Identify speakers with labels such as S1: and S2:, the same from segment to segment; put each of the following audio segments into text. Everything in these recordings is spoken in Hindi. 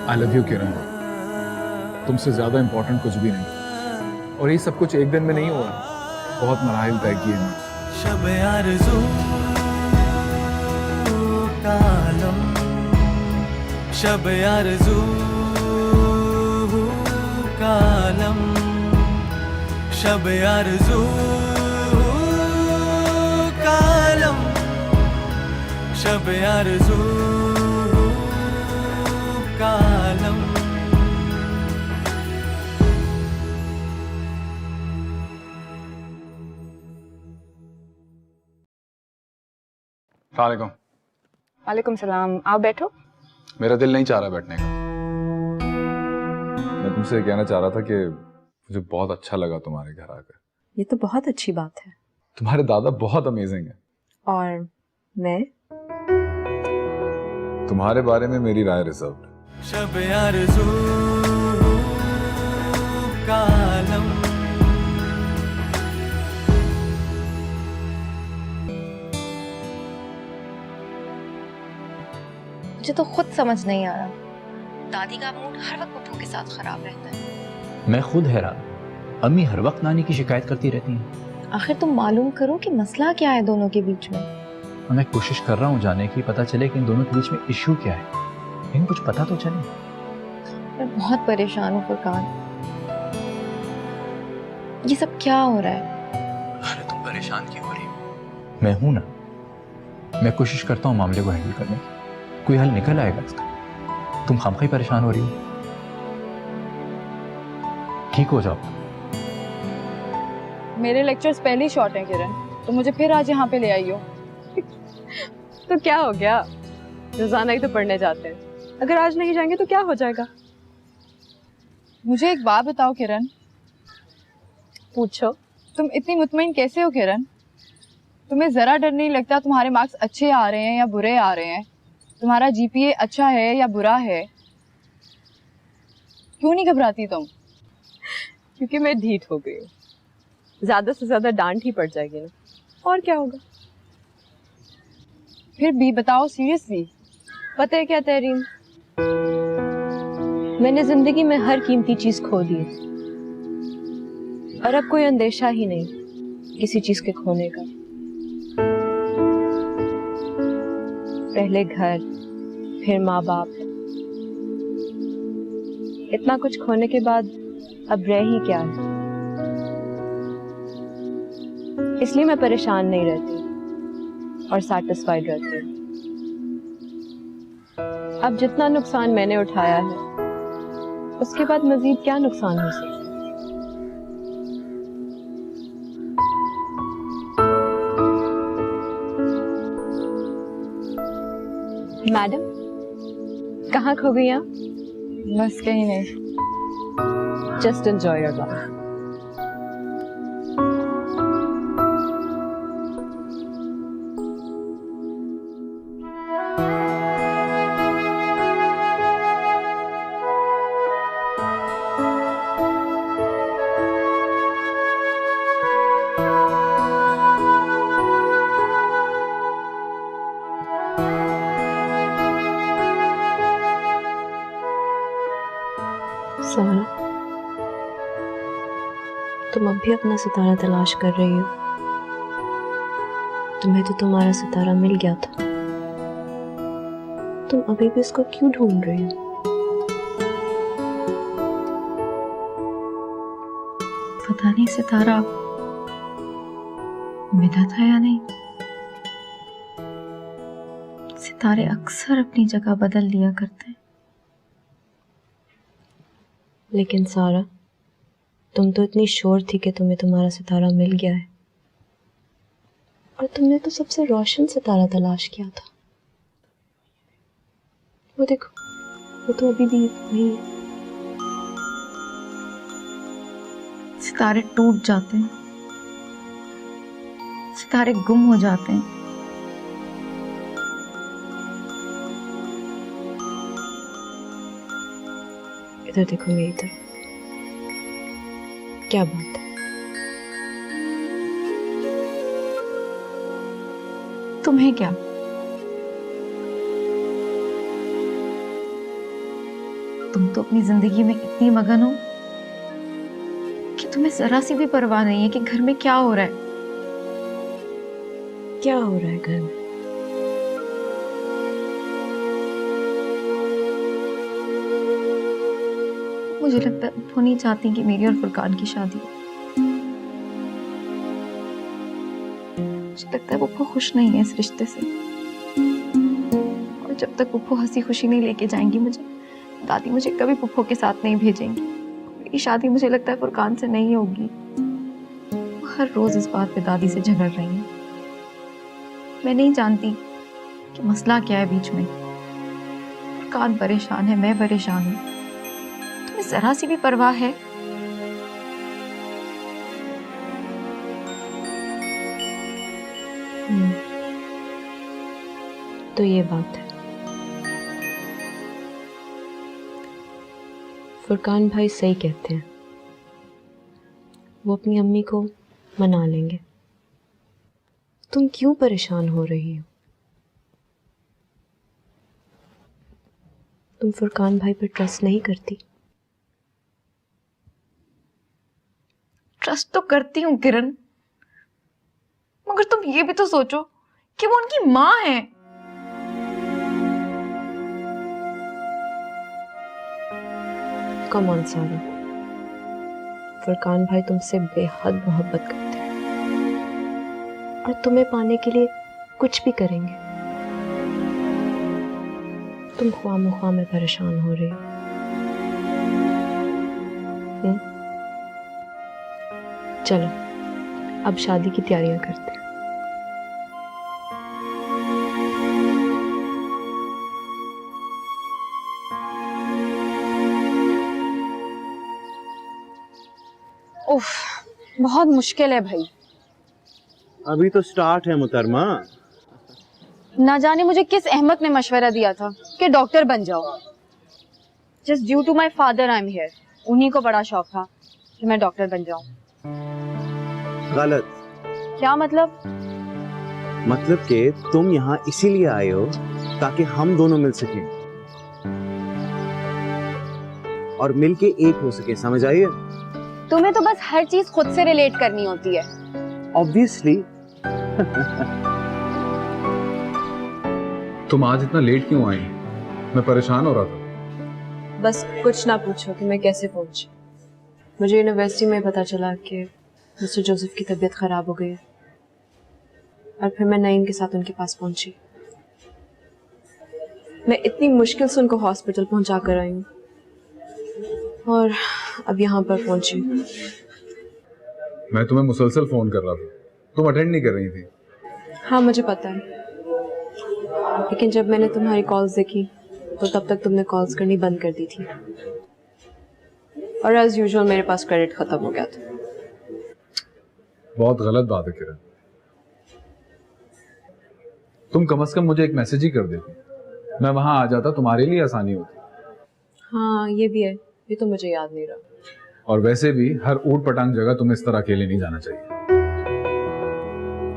S1: आई लव यू किरण। तुमसे ज्यादा इंपॉर्टेंट कुछ भी नहीं, और ये सब कुछ एक दिन में नहीं हुआ, बहुत मराहिल तय किए हैं।
S2: शब आरज़ू का आलम, शब आरज़ू का आलम, शब आरज़ू का आलम, शब आरज़ू का आलम।
S1: वालेकुम।
S3: वालेकुम सलाम। आप बैठो।
S1: मेरा दिल नहीं चाह रहा बैठने का। मैं तुमसे कहना चाह रहा था कि मुझे बहुत अच्छा लगा तुम्हारे घर आकर।
S3: ये तो बहुत अच्छी बात है।
S1: तुम्हारे दादा बहुत अमेजिंग है।
S3: और मैं?
S1: तुम्हारे बारे में मेरी राय रिजर्व्ड।
S2: शब आरज़ू का आलम,
S4: मुझे तो खुद समझ नहीं आ रहा, दादी का मूड हर वक्त पप्पू के साथ खराब रहता है।
S5: मैं खुद हैरान, अम्मी हर वक्त नानी की शिकायत करती रहती हैं।
S4: आखिर तुम मालूम करो कि मसला क्या है दोनों के बीच में।
S5: मैं कोशिश कर रहा हूँ जानने की, पता चले कि इन दोनों के बीच में इश्यू क्या है, लेकिन कुछ पता तो चले।
S4: मैं बहुत परेशान हूँ फुरकान, ये सब क्या हो रहा है?
S5: अरे तुम परेशान क्यों हो रही हो? मैं हूं ना, मैं कोशिश करता हूँ मामले को हैंडल करने की, कोई हल निकल आएगा इसका। तुम खामखी परेशान हो रही हो, ठीक हो जाओ।
S3: मेरे लेक्चर्स पहले ही शॉर्ट हैं किरण, तो मुझे फिर आज यहाँ पे ले आई हो। तो क्या हो गया, रोजाना ही तो पढ़ने जाते हैं, अगर आज नहीं जाएंगे तो क्या हो जाएगा? मुझे एक बात बताओ किरण। पूछो। तुम इतनी मुतमईन कैसे हो किरण? तुम्हें जरा डर नहीं लगता तुम्हारे मार्क्स अच्छे आ रहे हैं या बुरे आ रहे हैं, तुम्हारा जीपीए अच्छा है या बुरा है? क्यों नहीं घबराती तुम? क्योंकि मैं ढीठ हो गई हूँ, ज्यादा से ज्यादा डांट ही पड़ जाएगी ना, और क्या होगा। फिर भी बताओ सीरियसली। पता है क्या तहरीन, मैंने जिंदगी में हर कीमती चीज खो दी और अब कोई अंदेशा ही नहीं किसी चीज के खोने का। पहले घर, फिर माँ बाप, इतना कुछ खोने के बाद अब रह ही क्या है। इसलिए मैं परेशान नहीं रहती और सैटिस्फाइड रहती हूँ। अब जितना नुकसान मैंने उठाया है, उसके बाद मजीद क्या नुकसान हो सकता है। मैडम, कहाँ खो गई आप? बस कहीं नहीं, जस्ट एंजॉय योर लाइफ। सारा, तुम अब भी अपना सितारा तलाश कर रही हो। तुम्हें तो तुम्हारा सितारा मिल गया था, तुम अभी भी इसको क्यों ढूंढ रही हो?
S4: पता नहीं सितारा मिला था या नहीं। सितारे अक्सर अपनी जगह बदल लिया करते हैं।
S3: लेकिन सारा, तुम तो इतनी श्योर थी कि तुम्हें तुम्हारा सितारा मिल गया है, और तुमने तो सबसे रोशन सितारा तलाश किया था। वो देखो, वो तो अभी भी वही है।
S4: सितारे टूट जाते हैं, सितारे गुम हो जाते हैं।
S3: इधर देखो, मेरी तरफ। क्या बात है?
S4: तुम्हें क्या? तुम तो अपनी जिंदगी में इतनी मगन हो कि तुम्हें जरा सी भी परवाह नहीं है कि घर में क्या हो रहा है।
S3: क्या हो रहा है घर में?
S4: मुझे लगता है वो नहीं चाहती कि मेरी और फुरकान की शादी हो। मुझे लगता है वो खुश नहीं है इस रिश्ते से, और जब तक पुप्पो हंसी खुशी नहीं लेके जाएंगी मुझे, दादी मुझे कभी पुप्पो के साथ नहीं भेजेंगी। मेरी शादी मुझे लगता है फुरकान से नहीं होगी। वो हर रोज इस बात पे दादी से झगड़ रही है। मैं नहीं जानती कि मसला क्या है बीच में। फुरकान परेशान है, मैं परेशान हूँ। तुम्हें जरा सी भी परवाह है?
S3: तो ये बात है। फुरकान भाई सही कहते हैं, वो अपनी अम्मी को मना लेंगे। तुम क्यों परेशान हो रही हो? तुम फुरकान भाई पर ट्रस्ट नहीं करती?
S4: ट्रस्ट तो करती हूँ किरण, मगर तुम ये भी तो सोचो कि वो उनकी माँ है।
S3: कम ऑन सारा, फुरकान भाई तुमसे बेहद मोहब्बत करते हैं और तुम्हें पाने के लिए कुछ भी करेंगे। तुम ख्वाम में परेशान हो रही हो। चलो अब शादी की तैयारियां करते हैं।
S6: उफ, बहुत मुश्किल है भाई।
S7: अभी तो स्टार्ट है मुकरमा।
S6: ना जाने मुझे किस अहमक ने मशवरा दिया था कि डॉक्टर बन जाओ। Just due to my father I am here. उन्हीं को बड़ा शौक था कि मैं डॉक्टर बन जाऊं।
S7: गलत।
S6: क्या मतलब?
S7: मतलब कि तुम यहाँ इसीलिए आए हो ताकि हम दोनों मिल सकें और मिलके एक हो सके, समझ आइए?
S6: तुम्हें तो बस हर चीज खुद से रिलेट करनी होती है।
S7: ऑब्वियसली।
S1: तुम आज इतना लेट क्यों आई? मैं परेशान हो रहा था।
S3: बस कुछ ना पूछो कि मैं कैसे पहुंची। मुझे यूनिवर्सिटी में पता चला कि मिस्टर जोसेफ की तबीयत खराब हो गई है और फिर मैं नईम के साथ उनके पास पहुंची। मैं इतनी मुश्किल से उनको हॉस्पिटल पहुंचा कर आई हूँ और अब यहाँ पर पहुंची।
S1: मैं तुम्हें मुसलसल फोन कर रहा था, तुम अटेंड नहीं कर रही थी।
S3: हाँ मुझे पता है, लेकिन जब मैंने तुम्हारी कॉल्स देखी तो तब तक तुमने कॉल्स करनी बंद कर दी थी और एज यूजुअल मेरे पास क्रेडिट खत्म हो गया था।
S1: बहुत गलत बात है किरण। तुम कम से कम मुझे एक मैसेज ही कर देती, मैं वहां आ जाता, तुम्हारे लिए आसानी होती।
S3: हाँ ये भी है, ये तो मुझे याद नहीं रहा।
S1: और वैसे भी हर ऊट पटांग जगह तुम्हें इस तरह अकेले नहीं जाना चाहिए।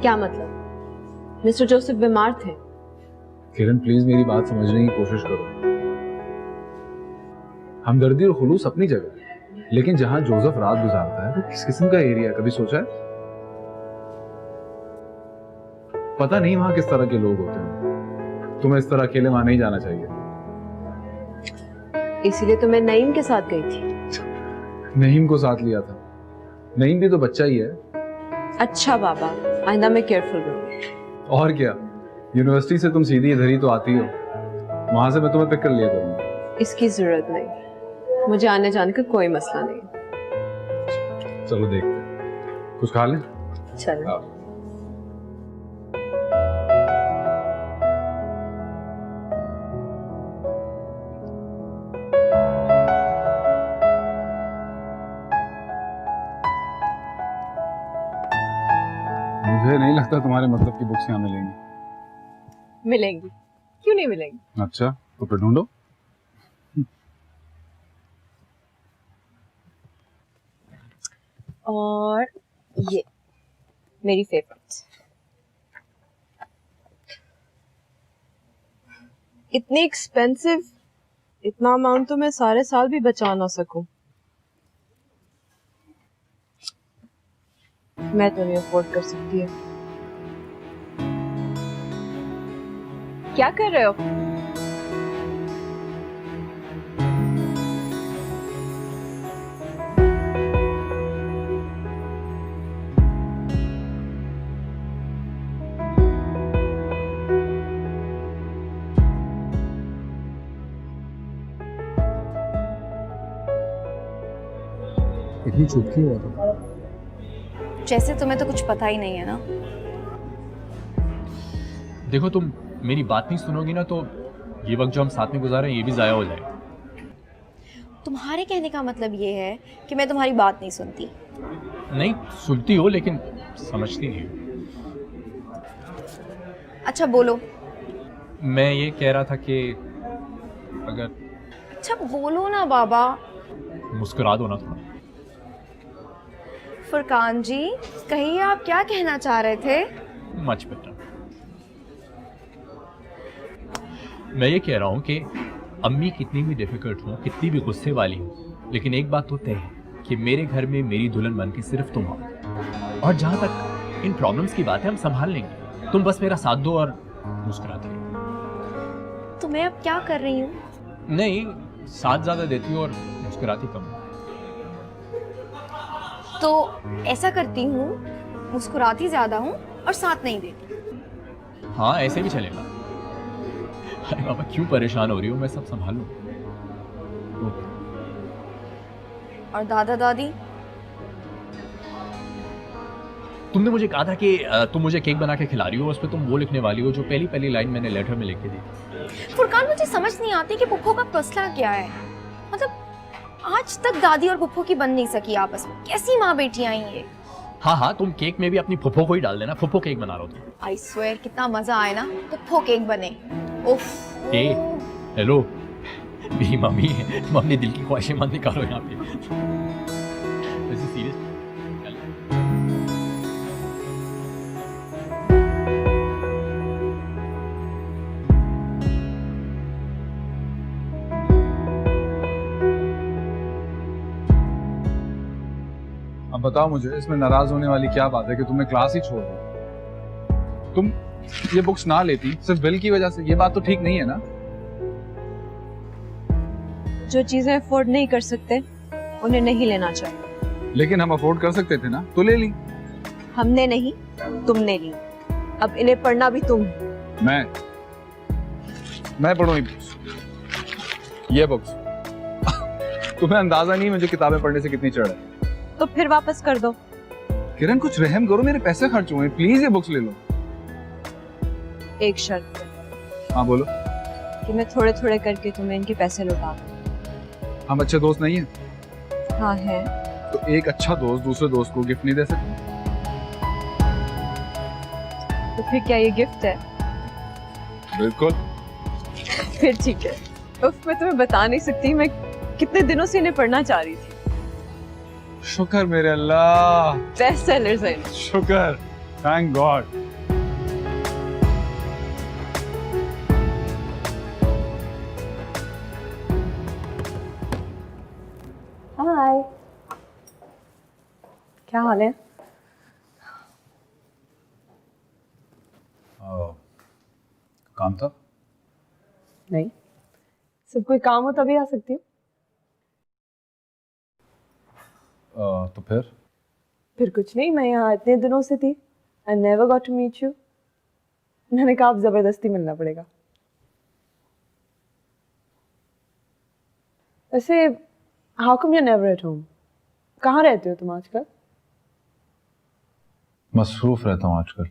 S3: क्या मतलब? मिस्टर जोसेफ बीमार थे।
S1: किरण प्लीज मेरी बात समझने की कोशिश करो। हमदर्दी और खुलूस अपनी जगह है, लेकिन जहां जोसेफ रात गुजारता है वो किस किस्म का एरिया है, कभी सोचा है? पता नहीं वहां किस तरह के लोग होते हैं। तुम्हें इस तरह अकेले वहां नहीं जाना चाहिए।
S3: इसीलिए तो मैं नईम के साथ गई थी।
S1: नईम को साथ लिया था, नईम भी तो बच्चा ही है।
S3: अच्छा बाबा, आइंदा मैं केयरफुल रहूंगी।
S1: और क्या, यूनिवर्सिटी से तुम सीधी इधर ही तो आती हो, वहां से मैं तुम्हें पिक कर लिया करूंगा।
S3: इसकी जरूरत नहीं, मुझे आने जाने का कोई मसला नहीं।
S1: चलो देखते हैं, कुछ खा लें?
S3: चलो।
S1: मुझे नहीं लगता तुम्हारे मतलब की बुक्स यहाँ मिलेंगी।
S3: मिलेंगी, क्यों नहीं मिलेंगी?
S1: अच्छा तो फिर ढूंढो।
S3: और ये मेरी फेवरेट। इतनी एक्सपेंसिव इतना अमाउंट तो मैं सारे साल भी बचा ना सकूं। मैं तो नहीं अफोर्ड कर सकती है। क्या कर रहे हो?
S1: इतनी चुप क्यों हुआ तुम?
S6: जैसे तुम्हें तो कुछ पता ही नहीं है ना।
S5: देखो, तुम मेरी बात नहीं सुनोगी ना तो ये वक्त जो हम साथ में गुजारे हैं ये भी ज़ाया हो जाएगा।
S6: तुम्हारे कहने का मतलब ये है कि मैं तुम्हारी बात नहीं सुनती।
S5: नहीं, सुनती हो लेकिन समझती नहीं हो।
S6: अच्छा बोलो।
S5: मैं ये कह रहा था कि अगर
S6: अच्छा बोलो ना बाबा।
S5: मुस्कुरा दो ना थोड़ा।
S6: फुरकान जी, कहिए आप क्या कहना चाह रहे थे?
S5: Much better. मैं ये कह रहा हूँ कि अम्मी कितनी भी डिफिकल्ट हो, कितनी भी गुस्से वाली हो, लेकिन एक बात तो तय है कि मेरे घर में मेरी दुल्हन बन के सिर्फ तुम हो। और जहाँ तक इन प्रॉब्लम्स की बात है हम संभाल लेंगे। तुम बस मेरा साथ दो और मुस्कुराते रहो।
S6: तो मैं अब क्या कर रही हूँ?
S5: नहीं, साथ ज़्यादा देती हो और मुस्कुराती कम।
S6: तो ऐसा करती हूँ, मुस्कुराती ज्यादा हूँ और साथ नहीं देती।
S5: हाँ, ऐसे भी चलेगा। अरे बाबा, क्यों परेशान हो रही हो? मैं सब संभालूं।
S6: और दादा दादी?
S5: तुमने मुझे कहा था कि तुम मुझे केक बना के खिला रही हो, उस पर तुम वो लिखने वाली हो जो पहली लाइन मैंने लेटर में लिख के दी।
S6: फुरकान, मुझे समझ नहीं आती कि पुप्पो का मसला क्या है। मतलब आज तक दादी और पुप्पो की बन नहीं सकी आपस में। कैसी माँ बेटियां हैं ये?
S5: हाँ, तुम केक में भी अपनी फुफ्फो को ही डाल देना। फुफ्फो केक बना रहा हो तुम।
S6: आई स्वेयर कितना मजा आए ना पुप्पो केक बने। उफ।
S5: ए, हेलो, मेरी मम्मी है, तुम अपने दिल की ख्वाहिशें मत निकालो यहाँ पे। वैसे सीरियस
S1: अब बताओ मुझे, इसमें नाराज होने वाली क्या बात है कि तुमने क्लास ही छोड़ दी? तुम ये बुक्स ना लेती सिर्फ बिल की वजह से, ये बात तो ठीक नहीं है ना?
S3: जो चीजें अफोर्ड नहीं कर सकते उन्हें नहीं लेना चाहिए।
S1: लेकिन हम अफोर्ड कर सकते थे ना, तो ले ली।
S3: हमने नहीं, तुमने ली। अब इन्हें पढ़ना भी तुम।
S1: मैं पढ़ूं ये बुक्स? ये बुक्स तुम्हें अंदाजा नहीं मुझे किताबें पढ़ने से कितनी चढ़ है।
S3: तो फिर वापस कर दो।
S1: किरण, कुछ रहम करो, मेरे पैसे खर्च हुए, प्लीज ये बुक्स ले लो।
S3: एक शर्त पे
S1: हाँ बोलो।
S3: कि मैं थोड़े थोड़े करके तुम्हें इनके पैसे लौटा दूं।
S1: हम अच्छे दोस्त नहीं हैं?
S3: हाँ है।
S1: तो एक अच्छा दोस्त दूसरे दोस्त को गिफ्ट नहीं दे सकता?
S3: तो फिर क्या ये गिफ्ट है?
S1: बिल्कुल।
S3: फिर ठीक है। उफ, मैं तुम्हें बता नहीं सकती, मैं कितने दिनों से इन्हें पढ़ना चाह रही थी।
S1: शुक्र मेरे अल्लाह,
S3: बेस्ट सेलर्स हैं।
S1: शुक्र, थैंक गॉड।
S3: हाय, क्या हाल है?
S1: काम था?
S3: नहीं, सिर्फ कोई काम हो तभी आ सकती हूँ।
S1: तो फिर
S3: कुछ नहीं, मैं यहाँ इतने दिनों से थी। I never got to meet you. मैंने कहा अब जबरदस्ती मिलना पड़ेगा। वैसे how come you're never at home? कहाँ रहते हो तुम आजकल?
S1: मसरूफ रहता हूँ आजकल,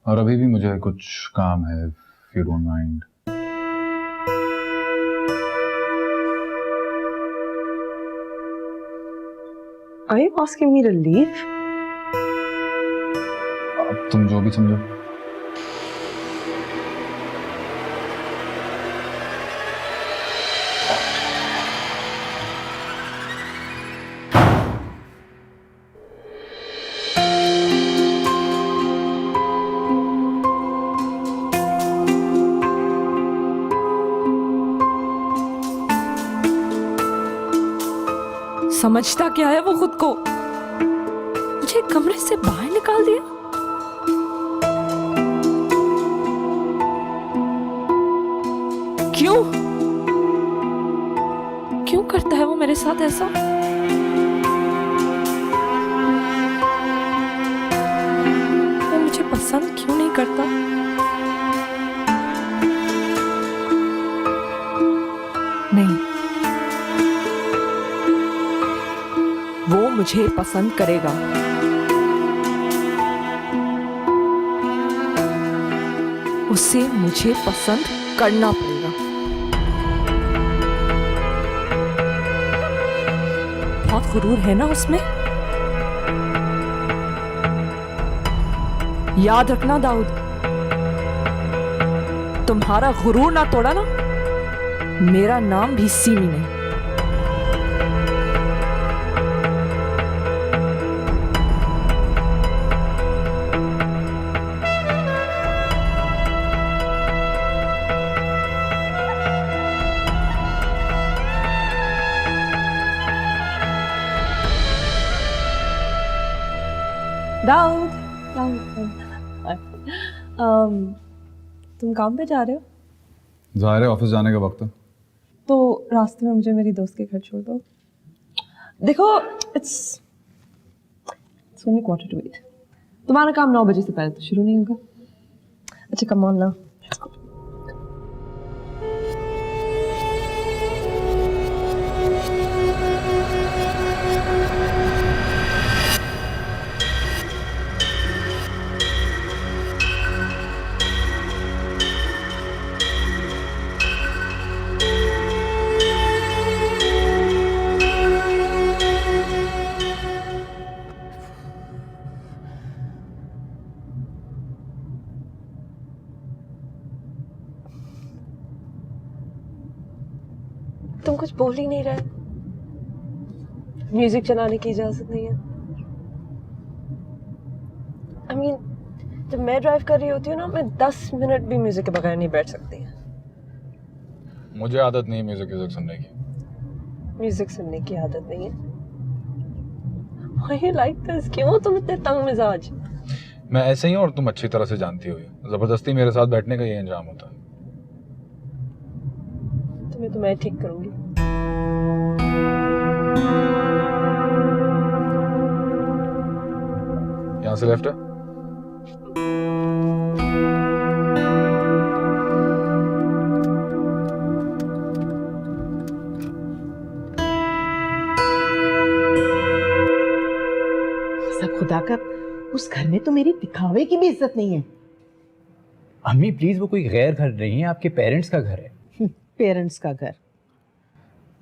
S1: और अभी भी मुझे कुछ काम है, if you don't mind.
S3: Are you asking me to leave?
S1: अब तुम जो भी समझो।
S8: समझता क्या है वो खुद को? मुझे कमरे से बाहर निकाल दिया। क्यों क्यों करता है वो मेरे साथ ऐसा? वो मुझे पसंद क्यों नहीं करता? नहीं, वो मुझे पसंद करेगा। उसे मुझे पसंद करना पड़ेगा। बहुत गुरूर है ना उसमें। याद रखना दाऊद, तुम्हारा गुरूर ना तोड़ा ना, मेरा नाम भी सीमी नहीं।
S3: दाऊद, तुम काम पे जा रहे हो?
S1: जाहिर है ऑफिस जाने का वक्त है।
S3: तो रास्ते में मुझे मेरी दोस्त के घर छोड़ दो। देखो, इट्स ओनली 7:45। तुम्हारा काम 9 बजे से पहले तो शुरू नहीं होगा। अच्छा, कम ऑन ना। तुम कुछ बोल ही नहीं रहे। म्यूजिक चलाने की इजाजत नहीं है। I mean, जब मैं ड्राइव कर रही होती हूँ ना, मैं 10 मिनट भी म्यूजिक के बगैर नहीं बैठ सकती।
S1: मुझे आदत नहीं है म्यूजिक सुनने की।
S3: म्यूजिक सुनने की आदत नहीं है। Why you like this? क्यों तुम इतने तंग मिजाज?
S1: मैं ऐसे ही हूँ और तुम अच्छी तरह से जानती हो। जबरदस्ती मेरे साथ बैठने का ये अंजाम होता है। तुम्हें तो मैं ठीक करूंगी। यहाँ से लेफ्ट है।
S9: सब खुदा का, उस घर में तो मेरी दिखावे की भी इज्जत नहीं है।
S5: अम्मी प्लीज, वो कोई गैर घर नहीं है, आपके पेरेंट्स का घर है।
S9: पेरेंट्स का घर।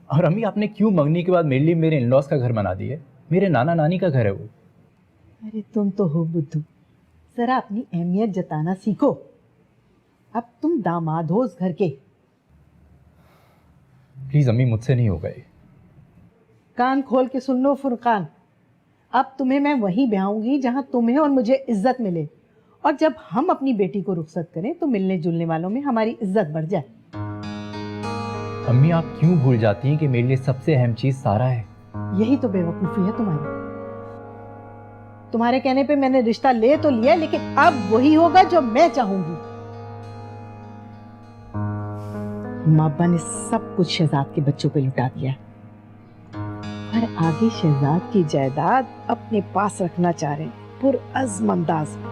S5: और अम्मी, आपने क्यों मंगनी के बाद मेरे लिए मेरे इन-लॉज का घर बना दिया? मेरे नाना नानी का घर है वो।
S9: अरे तुम तो हो बुद्धू, जरा अपनी अहमियत जताना सीखो। अब तुम दामाद हो उस घर के।
S5: प्लीज अम्मी, मुझसे नहीं होगा ये।
S9: कान खोल के सुन लो फुरकान, अब तुम्हें मैं वहीं ब्याहूंगी जहां तुम्हें और मुझे इज्जत मिले। और जब हम अपनी बेटी को रुखसत करें तो मिलने जुलने वालों में हमारी इज्जत बढ़ जाए।
S5: अम्मी, आप क्यों भूल जाती हैं कि मेरे लिए सबसे अहम चीज सारा है?
S9: यही तो बेवकूफ़ी है तुम्हारी। तुम्हारे कहने पे मैंने रिश्ता ले तो लिया, लेकिन अब वही होगा जो मैं चाहूंगी। मापा ने सब कुछ शहजाद के बच्चों पे लुटा दिया, पर आगे शहजाद की जायदाद अपने पास रखना चाह रहे हैं पुरअज़्म अंदाज में।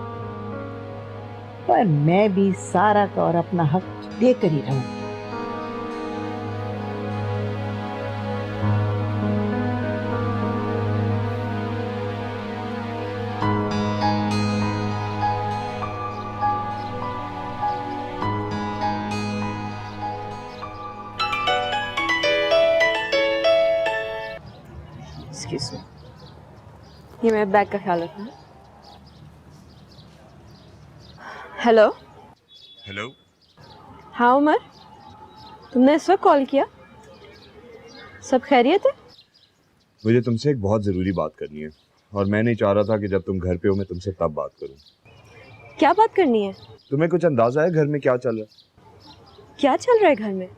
S9: पर मैं भी सारा का और अपना हक देकर ही रहूंगी।
S3: ये मेरे बैग का ख्याल रखना। हेलो।
S10: हेलो।
S3: हाँ उमर, तुमने इस वक्त कॉल किया? सब खैरियत है?
S10: मुझे तुमसे एक बहुत ज़रूरी बात करनी है और मैं नहीं चाह रहा था कि जब तुम घर पे हो मैं तुमसे तब बात करूं।
S3: क्या बात करनी है?
S10: तुम्हें कुछ अंदाज़ा है घर में क्या चल रहा है?
S3: क्या चल रहा है घर में?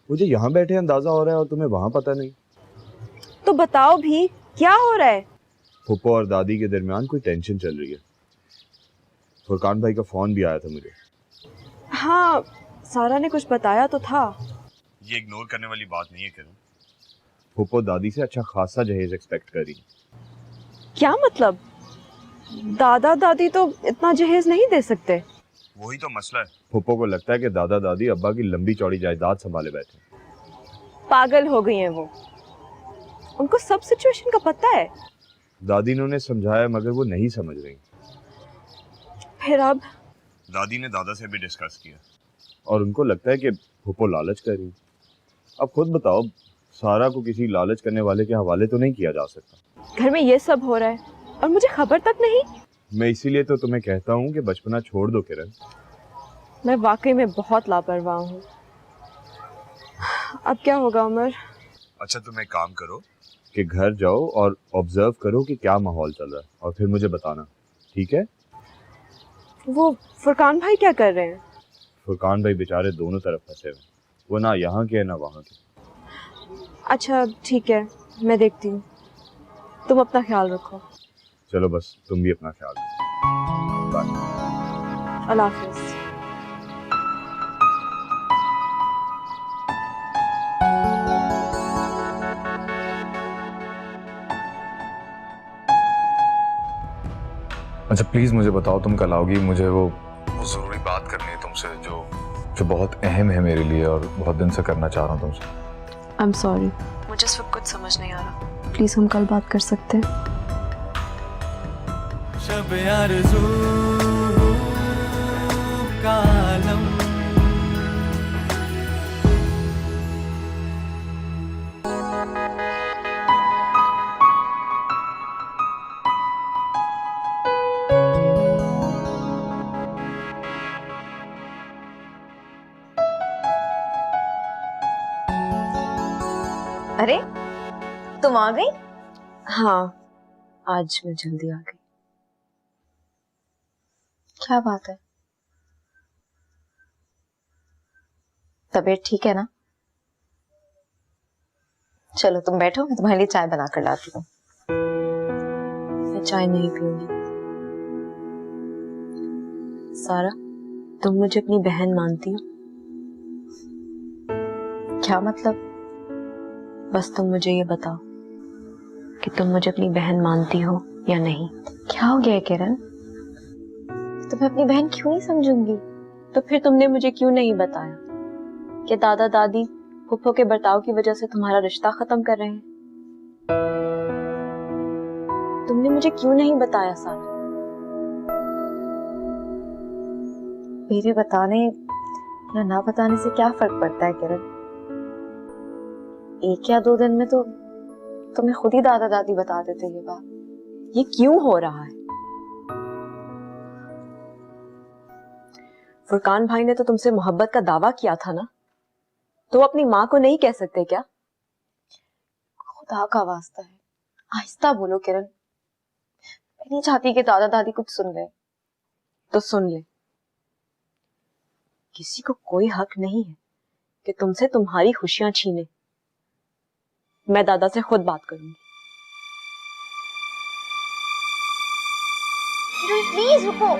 S10: मुझे यहाँ बैठे अंदाज़ा हो रहा है और तुम्हें वहाँ पता नहीं।
S3: तो बताओ भी, क्या हो रहा है?
S10: फूफो और दादी के दरमियान कोई टेंशन चल रही है। फुरकान भाई का फोन भी आया था मुझे।
S3: हाँ, सारा ने कुछ बताया तो था।
S10: ये इग्नोर करने वाली बात नहीं है किरण। फूफो दादी से अच्छा खासा जहेज एक्सपेक्ट कर रही है।
S3: क्या मतलब? दादा दादी तो इतना जहेज नहीं दे सकते।
S10: वही तो मसला है। फूफो को लगता है कि दादा दादी अब्बा की लंबी चौड़ी जायदाद संभाले बैठे।
S3: पागल हो गई हैं वो। उनको सब सिचुएशन का पता है।
S10: दादी ने उन्हें समझाया मगर वो नहीं समझ रही।
S3: फिर अब
S10: दादी ने दादा से भी डिस्कस किया और उनको लगता है कि फूफो लालच कर रही। अब खुद बताओ, सारा को किसी लालच करने वाले के हवाले तो नहीं किया जा सकता।
S3: घर में ये सब हो रहा है और मुझे खबर तक नहीं।
S10: मैं इसीलिए तो तुम्हें कहता हूँ कि बचपना छोड़ दो किरण।
S3: मैं वाकई में बहुत लापरवाह हूँ। अब क्या होगा उमर?
S10: अच्छा, तुम एक काम करो कि घर जाओ और ऑब्जर्व करो कि क्या माहौल चल रहा है और फिर मुझे बताना, ठीक है?
S3: वो फुरकान भाई क्या कर रहे हैं?
S10: फुरकान भाई बेचारे दोनों तरफ फंसे हुए, वो ना यहाँ के ना वहाँ के।
S3: अच्छा ठीक है, मैं देखती हूँ। तुम अपना ख्याल रखो।
S10: चलो बस, तुम भी अपना ख्याल रखो। बाय।
S3: अल्लाह हाफिज।
S1: अच्छा प्लीज मुझे बताओ, तुम कल आओगी? मुझे वो जरूरी बात करनी है तुमसे, जो बहुत अहम है मेरे लिए और बहुत दिन से करना चाह रहा हूँ तुमसे।
S3: आई एम सॉरी, मुझे इस वक्त कुछ समझ नहीं आ रहा। प्लीज हम कल बात कर सकते हैं?
S2: शब आरज़ू का आलम,
S4: अरे तुम आ गई?
S3: हाँ, आज मैं जल्दी आ गई।
S4: क्या बात है? तबीयत ठीक है ना? चलो तुम बैठो, मैं तुम्हारे लिए चाय बना कर लाती हूँ।
S3: मैं चाय नहीं पीऊंगी। सारा, तुम मुझे अपनी बहन मानती हो?
S4: क्या मतलब?
S3: बस तुम मुझे ये बताओ कि तुम मुझे अपनी बहन मानती हो या नहीं।
S4: क्या हो गया है किरण? तो मैं अपनी बहन क्यों नहीं समझूंगी?
S3: तो फिर तुमने मुझे क्यों नहीं बताया कि दादा दादी फुफ्फो के बर्ताव की वजह से तुम्हारा रिश्ता खत्म कर रहे हैं? तुमने मुझे क्यों नहीं बताया सारा?
S4: मेरे बताने या ना बताने से क्या फर्क पड़ता है किरण? एक या दो दिन में तो तुम्हें खुद ही दादा दादी बता देते ये बात।
S3: ये क्यों हो रहा है? फुरकान भाई ने तो तुमसे मोहब्बत का दावा किया था ना, तो अपनी माँ को नहीं कह सकते क्या?
S4: खुदा का वास्ता है, आहिस्ता बोलो किरण। मैं नहीं चाहती कि दादा दादी कुछ सुन ले।
S3: तो सुन ले। किसी को कोई हक नहीं है कि तुमसे तुम्हारी खुशियां छीने। मैं दादा से खुद बात करूंगी।
S4: प्लीज रुको।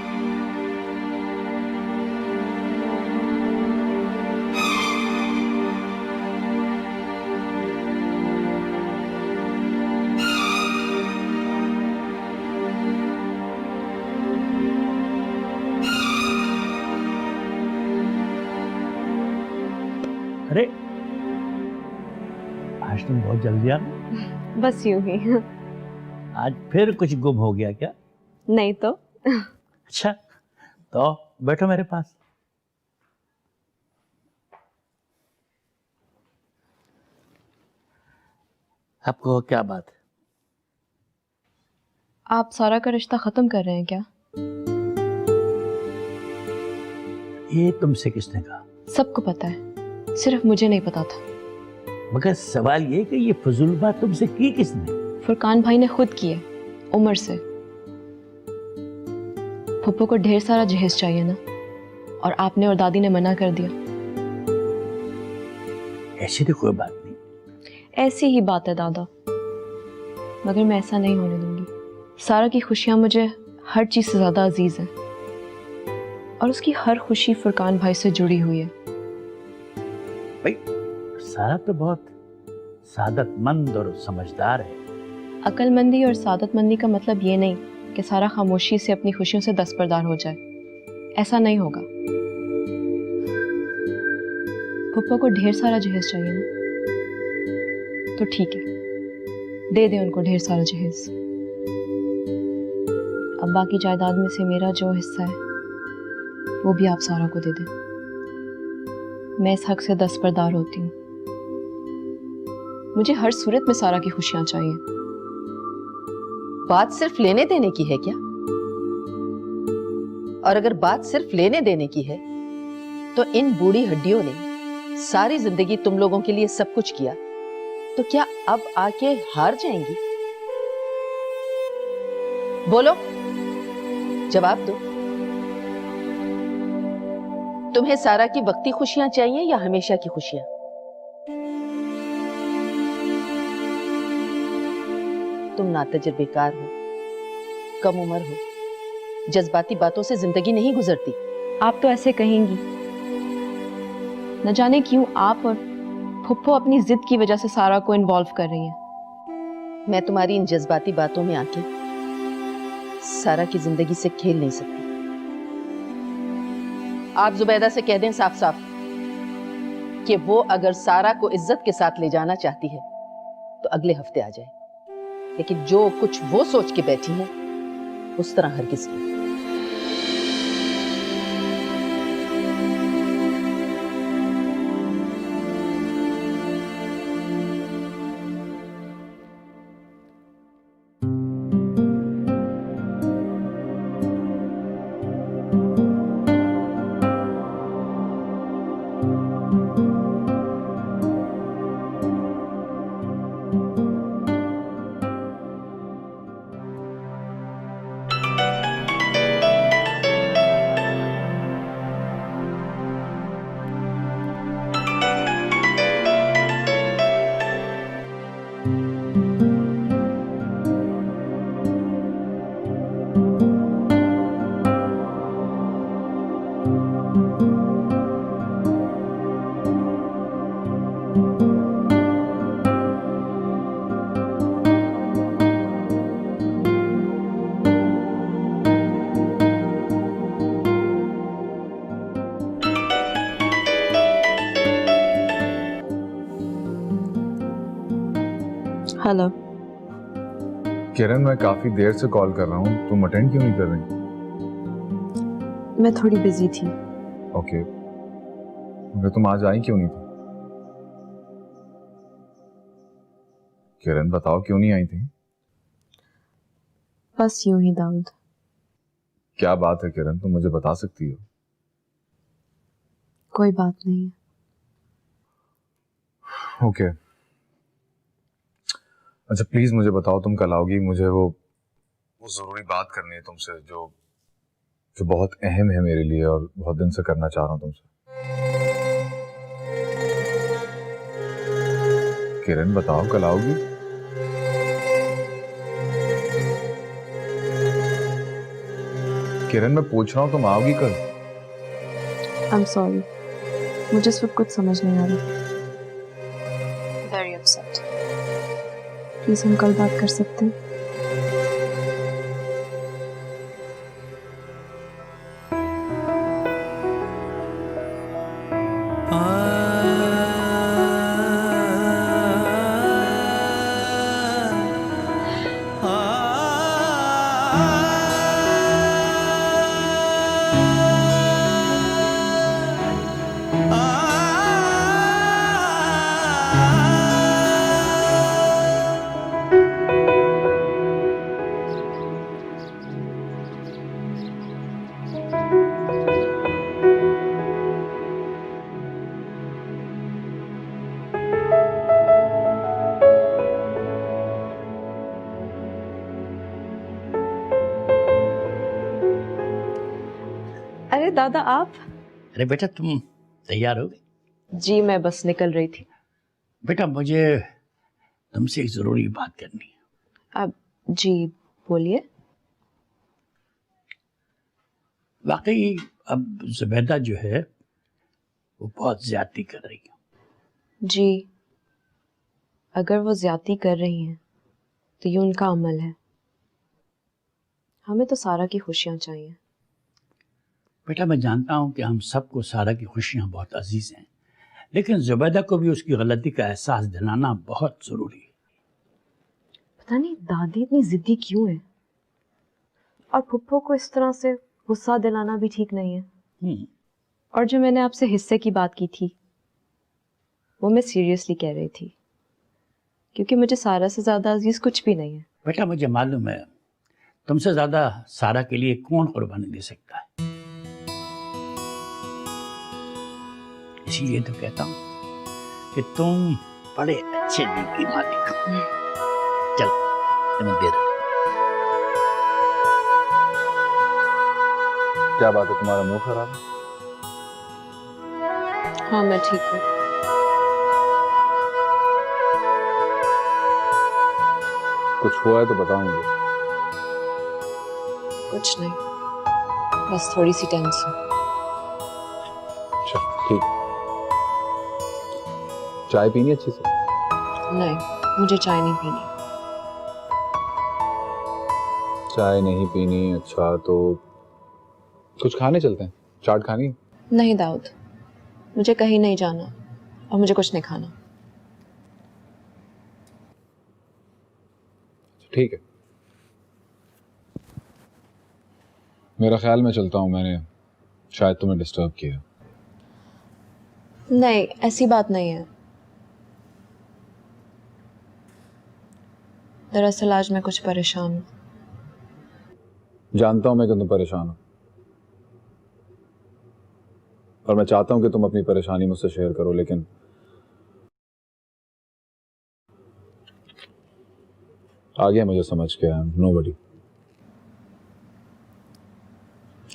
S11: अरे आज तुम बहुत जल्दी आ गई।
S3: बस यूं ही।
S11: आज फिर कुछ गुम हो गया क्या?
S3: नहीं तो।
S11: अच्छा तो बैठो मेरे पास। आपको क्या बात है?
S3: आप सारा का रिश्ता खत्म कर रहे हैं क्या?
S11: ये तुमसे किसने कहा?
S3: सबको पता है, सिर्फ मुझे नहीं पता था।
S11: मगर सवाल ये कि ये फजूल बात तुमसे की किसने?
S3: फुरकान भाई ने खुद की है, उमर से। फुप्पो को ढेर सारा जहेज चाहिए ना, और आपने और दादी ने मना कर दिया।
S11: ऐसी तो कोई बात नहीं।
S3: ऐसी ही बात है दादा। मगर मैं ऐसा नहीं होने दूंगी। सारा की खुशियां मुझे हर चीज से ज्यादा अजीज है और उसकी हर खुशी फुरकान भाई से जुड़ी हुई है।
S11: भाई सारा तो बहुत सादतमंद और समझदार है।
S3: अक्लमंदी और सादतमंदी का मतलब ये नहीं कि सारा खामोशी से अपनी खुशियों से दस्तबरदार हो जाए। ऐसा नहीं होगा। पप्पा को ढेर सारा जहेज चाहिए ना, तो ठीक है, दे दे उनको ढेर सारा जहेज। अब बाकी जायदाद में से मेरा जो हिस्सा है वो भी आप सारा को दे दें। मैं इस हक से दस्तबरदार होती हूँ। मुझे हर सूरत में सारा की खुशियां चाहिए।
S12: बात सिर्फ लेने देने की है क्या? और अगर बात सिर्फ लेने देने की है तो इन बूढ़ी हड्डियों ने सारी जिंदगी तुम लोगों के लिए सब कुछ किया, तो क्या अब आके हार जाएंगी? बोलो, जवाब दो। तुम्हें सारा की वक्ती खुशियां चाहिए या हमेशा की खुशियां? तुम नातजुर्बेकार हो, कम उम्र हो, जज्बाती बातों से जिंदगी नहीं गुजरती।
S3: आप तो ऐसे कहेंगी। न जाने क्यों आप और फुप्पो अपनी जिद की वजह से सारा को इन्वॉल्व कर रही हैं।
S12: मैं तुम्हारी इन जज्बाती बातों में आके सारा की जिंदगी से खेल नहीं सकती। आप जुबैदा से कह दें साफ साफ कि वो अगर सारा को इज्जत के साथ ले जाना चाहती है तो अगले हफ्ते आ जाए, लेकिन जो कुछ वो सोच के बैठी है उस तरह हरगिज़ नहीं।
S3: हेलो
S1: किरण, मैं काफी देर से कॉल कर रहा हूँ, तुम अटेंड क्यों नहीं कर रही?
S3: मैं थोड़ी बिजी थी।
S1: ओके, मगर तुम आज आई क्यों नहीं थी? किरण बताओ, क्यों नहीं आई थी?
S3: बस यूं ही दाऊद।
S1: क्या बात है किरण, तुम मुझे बता सकती हो?
S3: कोई बात नहीं है।
S1: ओके, अच्छा प्लीज मुझे बताओ, तुम कल आओगी? मुझे वो जरूरी बात करनी है तुमसे, जो बहुत अहम है मेरे लिए और बहुत दिन से करना चाह रहा हूं तुमसे। किरण बताओ, कल आओगी? किरण मैं पूछ रहा हूं, तुम आओगी कल?
S3: आई एम सॉरी, मुझे इस वक्त कुछ समझ नहीं आ रहा। Very upset. प्लीज हम कल बात कर सकते हैं? अरे दादा आप?
S11: अरे बेटा तुम तैयार हो गए?
S3: जी मैं बस निकल रही थी।
S11: बेटा मुझे तुमसे एक जरूरी बात करनी है।
S3: अब जी बोलिए।
S11: वाकई अब जुबैदा जो है वो बहुत ज्यादती कर रही है।
S3: जी अगर वो ज्यादती कर रही हैं तो ये उनका अमल है, हमें तो सारा की खुशियां चाहिए।
S11: बेटा मैं जानता हूँ कि हम सबको सारा की खुशियाँ बहुत अजीज हैं, लेकिन जुबैदा को भी उसकी गलती का एहसास दिलाना बहुत जरूरी है।
S3: पता नहीं दादी इतनी जिद्दी क्यों है, और फुप्पो को इस तरह से गुस्सा दिलाना भी ठीक नहीं है। और जो मैंने आपसे हिस्से की बात की थी वो मैं सीरियसली कह रही थी, क्योंकि मुझे सारा से ज्यादा अजीज कुछ भी नहीं है।
S11: बेटा मुझे मालूम है तुमसे ज्यादा सारा के लिए कौन कुर्बानी दे सकता है, इसीलिए तो कहता हूँ कि तुम बड़े अच्छे दिल की मालिक हो। चलो तुम्हें दे रहा।
S1: क्या बात है, तुम्हारा मुंह खराब है?
S3: हाँ मैं ठीक हूँ।
S1: कुछ हुआ है तो बताओ मुझे।
S3: कुछ नहीं, बस थोड़ी सी टेंशन।
S1: अच्छा ठीक, चाय पीनी अच्छी से?
S3: नहीं मुझे चाय नहीं पीनी।
S1: चाय नहीं पीनी? अच्छा तो कुछ खाने चलते हैं, चाट खानी?
S3: नहीं दाऊद, मुझे कहीं नहीं जाना और मुझे कुछ नहीं खाना।
S1: ठीक है, मेरा ख्याल मैं चलता हूँ, मैंने शायद तुम्हें डिस्टर्ब किया।
S3: नहीं ऐसी बात नहीं है, दरअसल आज मैं कुछ परेशान हूँ।
S1: जानता हूँ मैं कि तुम परेशान हो, और मैं चाहता हूँ कि तुम अपनी परेशानी मुझसे शेयर करो, लेकिन आ गया मुझे समझ के, आई एम नोबडी।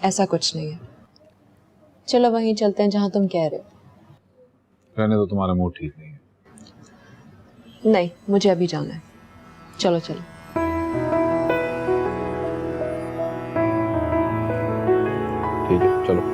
S3: ऐसा कुछ नहीं है, चलो वहीं चलते हैं जहां तुम कह रहे हो।
S1: रहने तो, तुम्हारा मूड ठीक नहीं है।
S3: नहीं मुझे अभी जाना है, चलो चलो।
S1: ठीक है चलो।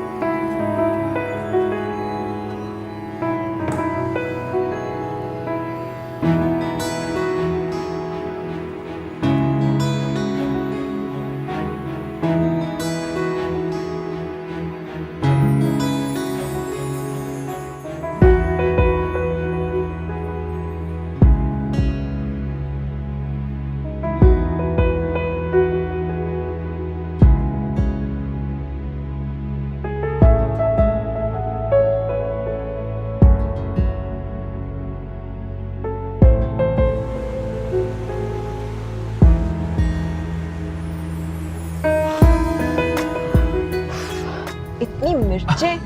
S3: इतनी मिर्चें।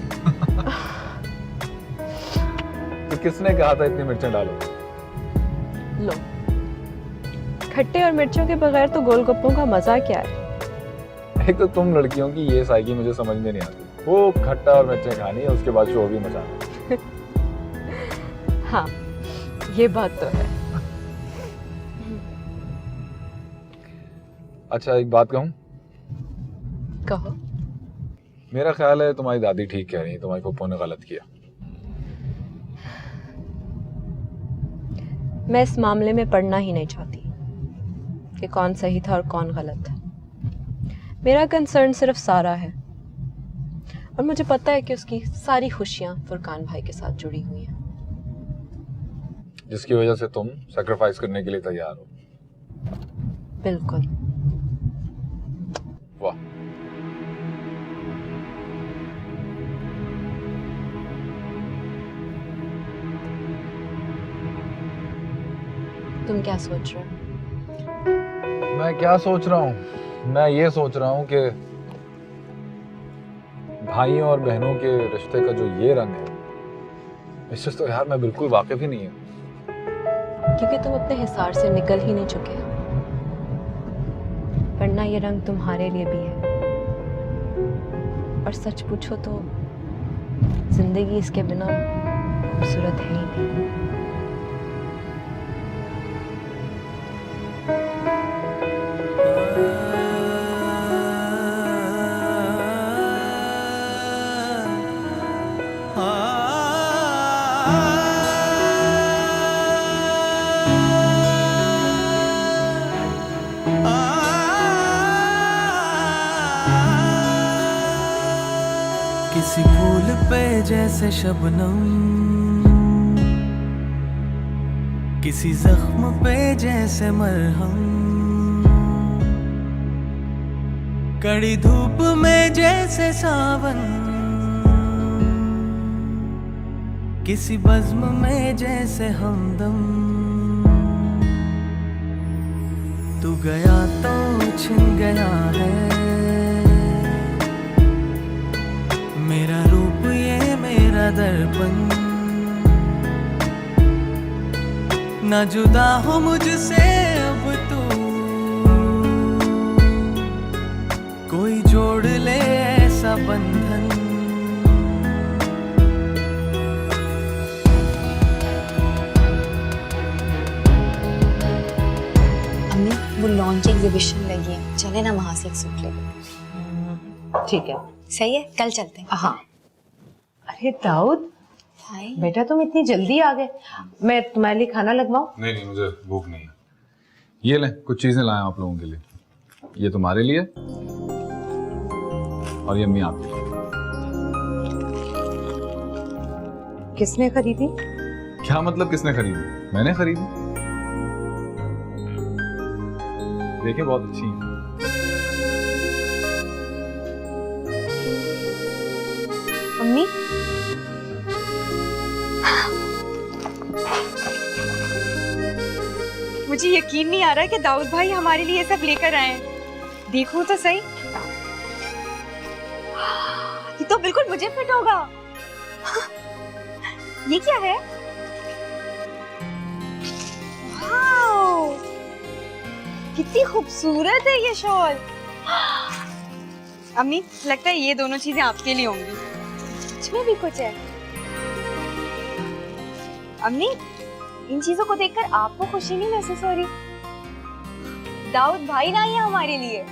S1: तो किसने कहा था इतनी मिर्चें डालो?
S3: लो, खट्टे और मिर्चों के बगैर तो गोलगप्पों का मजा क्या है?
S1: एक तो तुम लड़कियों की ये साइकी मुझे समझ में नहीं आती, वो खट्टा और मिर्चें खानी है, उसके बाद शोर भी मचाना।
S3: हाँ ये बात तो है।
S1: अच्छा एक बात कहूँ?
S3: कहो।
S1: मेरा ख्याल है तुम्हारी दादी ठीक कह रही है, तुम्हारी पप्पू ने गलत किया।
S3: मैं इस मामले में पढ़ना ही नहीं चाहती कि कौन सही था और कौन गलत था। मेरा कंसर्न सिर्फ सारा है, और मुझे पता है कि उसकी सारी खुशियां फुरकान भाई के साथ जुड़ी हुई हैं,
S1: जिसकी वजह से तुम सैक्रिफाइस करने के लिए तैयार हो।
S3: बिल्कुल।
S1: वाह।
S3: तुम क्या सोच रहे हो?
S1: मैं क्या सोच रहा हूँ? मैं ये सोच रहा हूँ कि भाइयों और बहनों के रिश्ते का जो ये रंग है, इससे तो यार मैं बिल्कुल वाकिफ ही नहीं हूँ।
S3: क्योंकि तुम अपने हिसार से निकल ही नहीं चुके, वरना ये रंग तुम्हारे लिए भी है। और सच पूछो तो जिंदगी इसके बिना खूबसूरत है ही नहीं।
S2: जैसे शबनम, किसी जख्म पे जैसे मरहम, कड़ी धूप में जैसे सावन, किसी बज़्म में जैसे हमदम। तू गया तो छिन गया है मेरा रूप, ये मेरा दर्पण। ना जुदा हो मुझसे अब तू, कोई जोड़ ले ऐसा बंधन।
S6: अम्मी वो लॉन्च एग्जीबिशन लगी है, चले ना वहां से एक सूट ले लो।
S12: ठीक है,
S6: सही है, कल चलते हैं।
S12: हाँ। अरे दाऊद
S6: हाय।
S12: बेटा, तुम इतनी जल्दी आ गए, मैं तुम्हारे लिए खाना लगवाऊं?
S1: नहीं नहीं, मुझे भूख नहीं है। ये ले, कुछ चीजें लाए आप लोगों के लिए। ये तुम्हारे लिए और ये अम्मी आपके लिए।
S12: किसने खरीदी?
S1: क्या मतलब किसने खरीदी? मैंने खरीदी। देखिए बहुत अच्छी है।
S6: अम्मी मुझे यकीन नहीं आ रहा कि दाऊद भाई हमारे लिए ये सब लेकर आए हैं। देखो तो सही, ये तो बिल्कुल मुझे फिट होगा। ये क्या है? वाओ, कितनी खूबसूरत है ये शॉल। अम्मी लगता है ये दोनों चीजें आपके लिए होंगी। इसमें भी कुछ है। अम्मी इन चीजों को देखकर आपको खुशी नहीं महसूस हो रही? दाऊद भाई ना ही है हमारे लिए।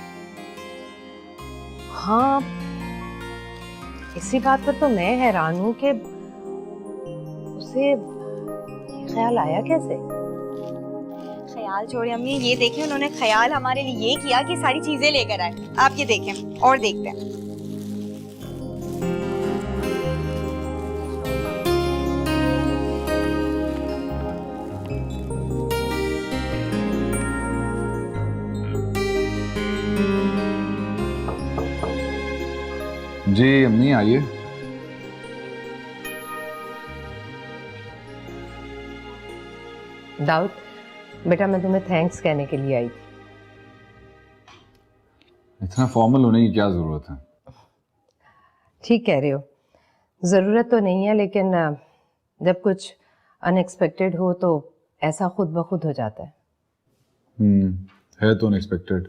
S12: हाँ, इसी बात पर तो मैं हैरान हूँ कि उसे ये ख्याल आया कैसे?
S6: ख्याल छोड़े अम्मी, ये देखें उन्होंने ख्याल हमारे लिए ये किया कि सारी चीजें लेकर आए। आप ये देखें और देखते हैं।
S1: जी अम्मी आइए।
S12: दाऊद बेटा, मैं तुम्हें थैंक्स कहने के लिए आई थी।
S1: इतना फॉर्मल होने की क्या जरूरत है?
S12: ठीक कह रहे हो, ज़रूरत तो नहीं है, लेकिन जब कुछ अनएक्सपेक्टेड हो तो ऐसा खुद ब खुद हो जाता है।
S1: है तो अनएक्सपेक्टेड।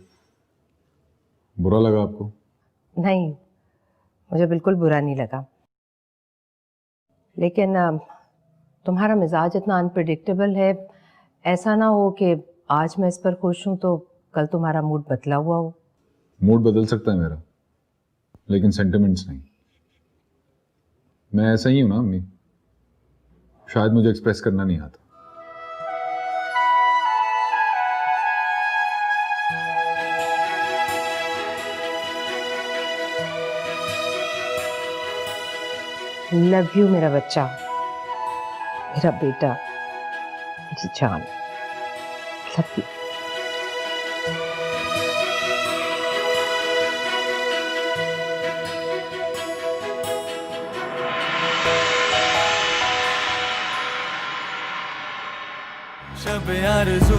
S1: बुरा लगा आपको?
S12: नहीं, मुझे बिल्कुल बुरा नहीं लगा, लेकिन तुम्हारा मिजाज इतना अनप्रिडिक्टेबल है। ऐसा ना हो कि आज मैं इस पर खुश हूं तो कल तुम्हारा मूड बदला हुआ हो।
S1: मूड बदल सकता है मेरा, लेकिन सेंटिमेंट्स नहीं। मैं ऐसा ही हूं ना अम्मी, शायद मुझे एक्सप्रेस करना नहीं आता।
S12: लव यू मेरा बच्चा, मेरा बेटा, मेरी जान। Love you.
S2: शब आरज़ू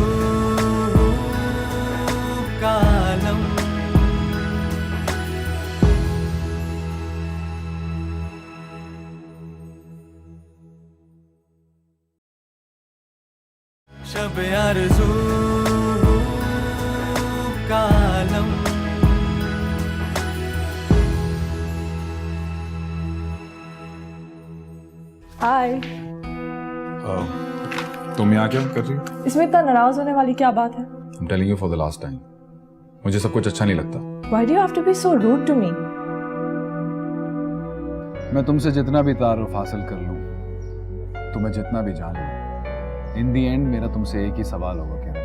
S2: का आलम, शब आरज़ू का आलम।
S8: हाय।
S1: तुम यहाँ क्या कर रही हो?
S8: इसमें इतना नाराज होने वाली क्या बात है?
S1: I'm telling you for the last time, मुझे सब कुछ अच्छा नहीं लगता।
S8: Why do you have to be so rude to me?
S1: मैं तुमसे जितना भी तारुफ हासिल कर लूं, तुम्हें जितना भी जान लूं, इन दी एंड मेरा तुमसे एक ही सवाल होगा किरण,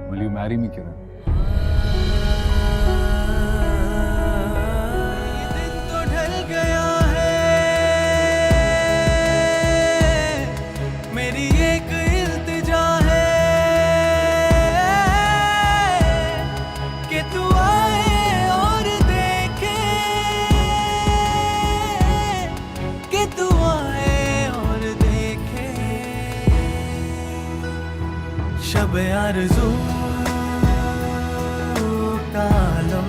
S1: Will you marry me किरण?
S2: दिन तो ढल गया है शब आरज़ू कालम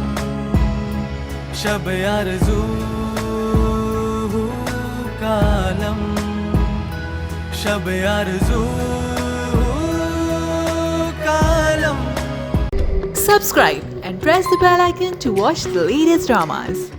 S2: शब आरज़ू कालम शब आरज़ू कालम
S13: Subscribe and press the bell icon to watch the latest dramas.